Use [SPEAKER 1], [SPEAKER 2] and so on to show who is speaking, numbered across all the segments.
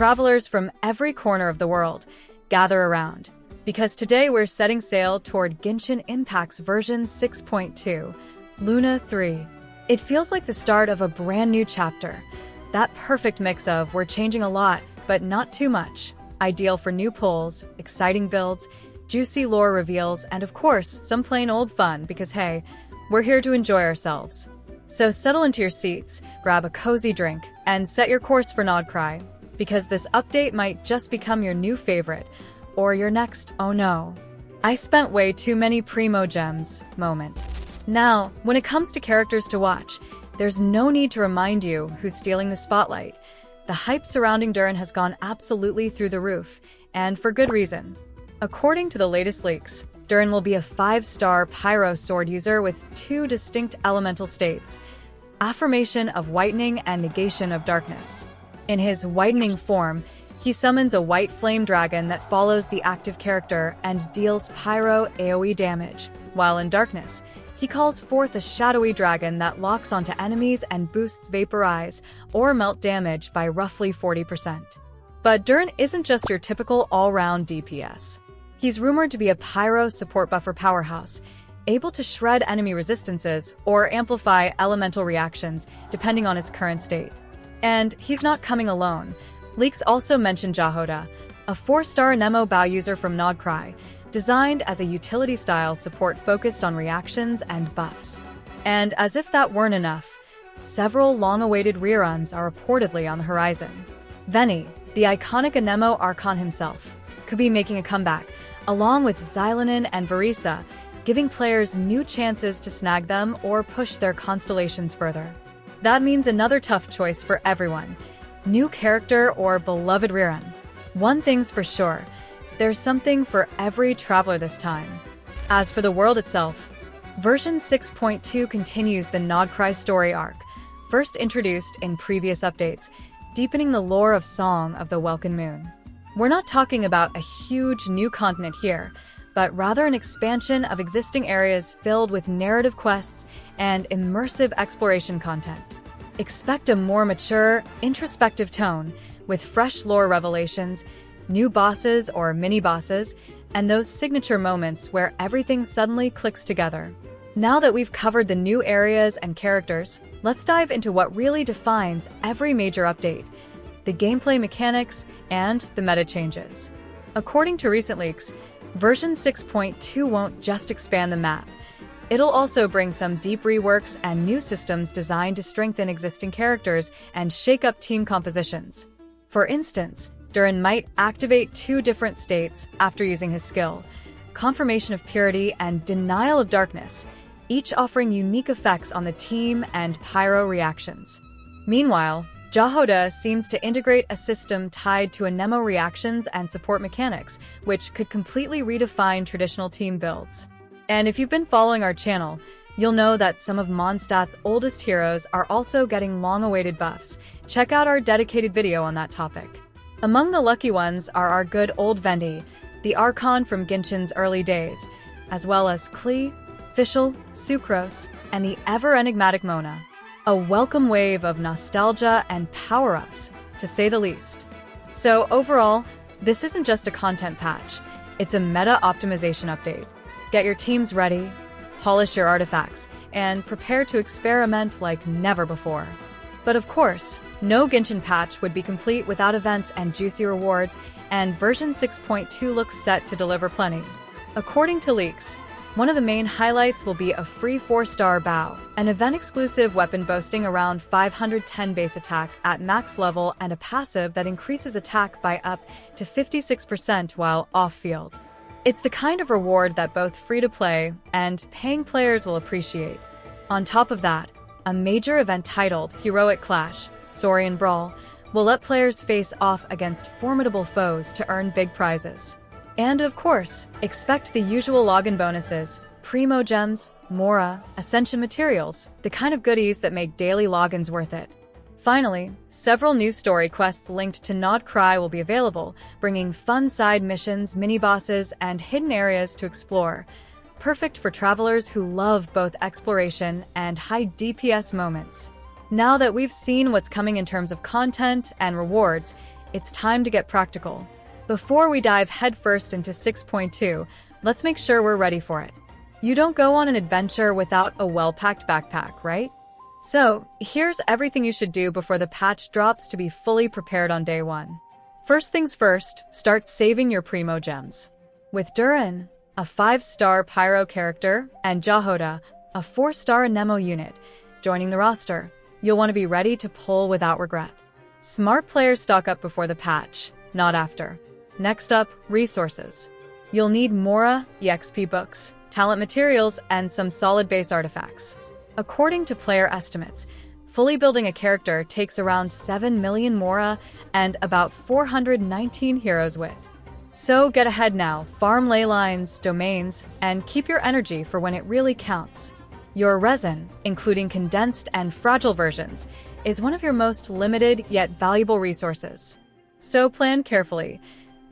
[SPEAKER 1] travelers from every corner of the world, gather around. Because today we're setting sail toward Genshin Impact's version 6.2, Luna 3. It feels like the start of a brand new chapter. That perfect mix of we're changing a lot, but not too much. Ideal for new pulls, exciting builds, juicy lore reveals, and of course, some plain old fun because hey, we're here to enjoy ourselves. So settle into your seats, grab a cozy drink, and set your course for Nod-Krai, because this update might just become your new favorite, or your next, oh no, I spent way too many primo gems moment. Now, when it comes to characters to watch, there's no need to remind you who's stealing the spotlight. The hype surrounding Durin has gone absolutely through the roof, and for good reason. According to the latest leaks, Durin will be a 5-star Pyro Sword user with 2 distinct elemental states, Affirmation of Whitening and Negation of Darkness. In his whitening form, he summons a white flame dragon that follows the active character and deals pyro AoE damage, while in darkness, he calls forth a shadowy dragon that locks onto enemies and boosts vaporize or melt damage by roughly 40%. But Durin isn't just your typical all-round DPS. He's rumored to be a pyro support buffer powerhouse, able to shred enemy resistances or amplify elemental reactions depending on his current state. And he's not coming alone. Leaks also mention Jahoda, a 4-star Anemo Bow user from Nod-Krai, designed as a utility-style support focused on reactions and buffs. And as if that weren't enough, several long-awaited reruns are reportedly on the horizon. Venti, the iconic Anemo Archon himself, could be making a comeback, along with Xilonen and Varesa, giving players new chances to snag them or push their constellations further. That means another tough choice for everyone. New character or beloved rerun. One thing's for sure, there's something for every traveler this time. As for the world itself, version 6.2 continues the Nod-Krai story arc, first introduced in previous updates, deepening the lore of Song of the Welkin Moon. We're not talking about a huge new continent here, but rather an expansion of existing areas filled with narrative quests and immersive exploration content. Expect a more mature, introspective tone, with fresh lore revelations, new bosses or mini-bosses, and those signature moments where everything suddenly clicks together. Now that we've covered the new areas and characters, let's dive into what really defines every major update, the gameplay mechanics, and the meta changes. According to recent leaks, version 6.2 won't just expand the map. It'll also bring some deep reworks and new systems designed to strengthen existing characters and shake up team compositions. For instance, Durin might activate 2 different states after using his skill, Confirmation of Purity and Denial of Darkness, each offering unique effects on the team and pyro reactions. Meanwhile, Jahoda seems to integrate a system tied to Anemo reactions and support mechanics, which could completely redefine traditional team builds. And if you've been following our channel, you'll know that some of Mondstadt's oldest heroes are also getting long-awaited buffs. Check out our dedicated video on that topic. Among the lucky ones are our good old Venti, the Archon from Genshin's early days, as well as Klee, Fischl, Sucrose, and the ever-enigmatic Mona. A welcome wave of nostalgia and power-ups, to say the least. So overall, this isn't just a content patch, it's a meta optimization update. Get your teams ready, polish your artifacts, and prepare to experiment like never before. But of course, no Genshin patch would be complete without events and juicy rewards, and version 6.2 looks set to deliver plenty. According to leaks, one of the main highlights will be a free 4-star Bow, an event-exclusive weapon boasting around 510 base attack at max level and a passive that increases attack by up to 56% while off-field. It's the kind of reward that both free-to-play and paying players will appreciate. On top of that, a major event titled Heroic Clash, Saurian Brawl, will let players face off against formidable foes to earn big prizes. And of course, expect the usual login bonuses, Primo Gems, Mora, Ascension materials, the kind of goodies that make daily logins worth it. Finally, several new story quests linked to Nod-Krai will be available, bringing fun side missions, mini-bosses, and hidden areas to explore. Perfect for travelers who love both exploration and high DPS moments. Now that we've seen what's coming in terms of content and rewards, it's time to get practical. Before we dive headfirst into 6.2, let's make sure we're ready for it. You don't go on an adventure without a well-packed backpack, right? So, here's everything you should do before the patch drops to be fully prepared on day 1. First things first, start saving your primo gems. With Durin, a 5-star Pyro character, and Jahoda, a 4-star Anemo unit, joining the roster, you'll want to be ready to pull without regret. Smart players stock up before the patch, not after. Next up, resources. You'll need Mora, EXP books, talent materials, and some solid base artifacts. According to player estimates, fully building a character takes around 7 million Mora and about 419 heroes wit. So get ahead now, farm ley lines, domains, and keep your energy for when it really counts. Your resin, including condensed and fragile versions, is one of your most limited yet valuable resources. So plan carefully.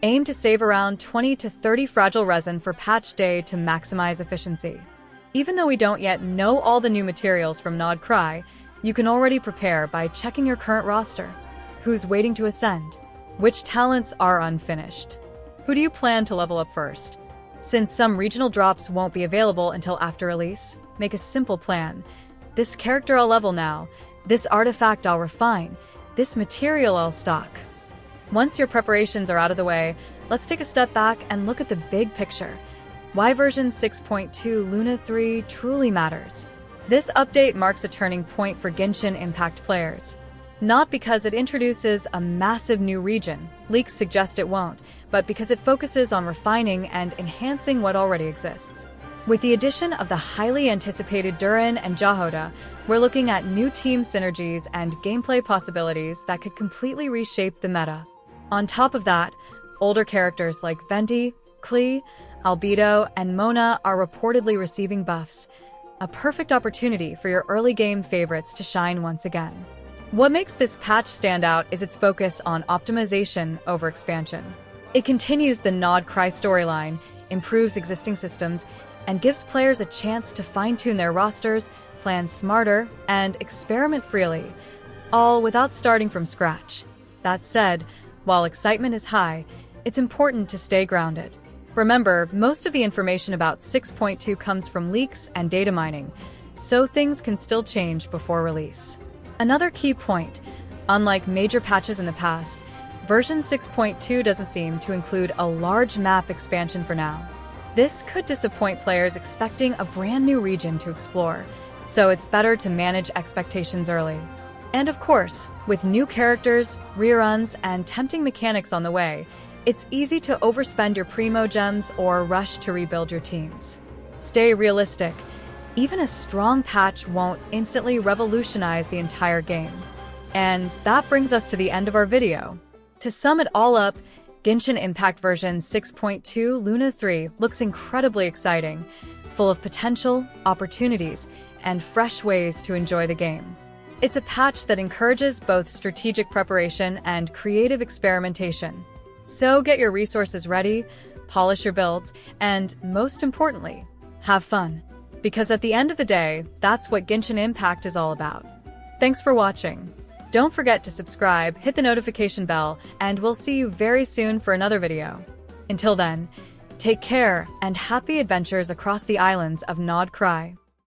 [SPEAKER 1] Aim to save around 20 to 30 fragile resin for patch day to maximize efficiency. Even though we don't yet know all the new materials from Nod-Krai, you can already prepare by checking your current roster. Who's waiting to ascend? Which talents are unfinished? Who do you plan to level up first? Since some regional drops won't be available until after release, make a simple plan. This character I'll level now, this artifact I'll refine, this material I'll stock. Once your preparations are out of the way, let's take a step back and look at the big picture. Why version 6.2 Luna 3 truly matters. This update marks a turning point for Genshin Impact players. Not because it introduces a massive new region, leaks suggest it won't, but because it focuses on refining and enhancing what already exists. With the addition of the highly anticipated Durin and Jahoda, we're looking at new team synergies and gameplay possibilities that could completely reshape the meta. On top of that, older characters like Venti, Klee, Albedo, and Mona are reportedly receiving buffs, a perfect opportunity for your early game favorites to shine once again. What makes this patch stand out is its focus on optimization over expansion. It continues the Nod-Krai storyline, improves existing systems, and gives players a chance to fine-tune their rosters, plan smarter, and experiment freely, all without starting from scratch. That said, while excitement is high, it's important to stay grounded. Remember, most of the information about 6.2 comes from leaks and data mining, so things can still change before release. Another key point, unlike major patches in the past, version 6.2 doesn't seem to include a large map expansion for now. This could disappoint players expecting a brand new region to explore, so it's better to manage expectations early. And of course, with new characters, reruns, and tempting mechanics on the way, it's easy to overspend your primo gems or rush to rebuild your teams. Stay realistic. Even a strong patch won't instantly revolutionize the entire game. And that brings us to the end of our video. To sum it all up, Genshin Impact version 6.2 Luna 3 looks incredibly exciting, full of potential, opportunities, and fresh ways to enjoy the game. It's a patch that encourages both strategic preparation and creative experimentation. So get your resources ready, polish your builds, and most importantly, have fun. Because at the end of the day, that's what Genshin Impact is all about. Thanks for watching. Don't forget to subscribe, hit the notification bell, and we'll see you very soon for another video. Until then, take care and happy adventures across the islands of Nod-Krai.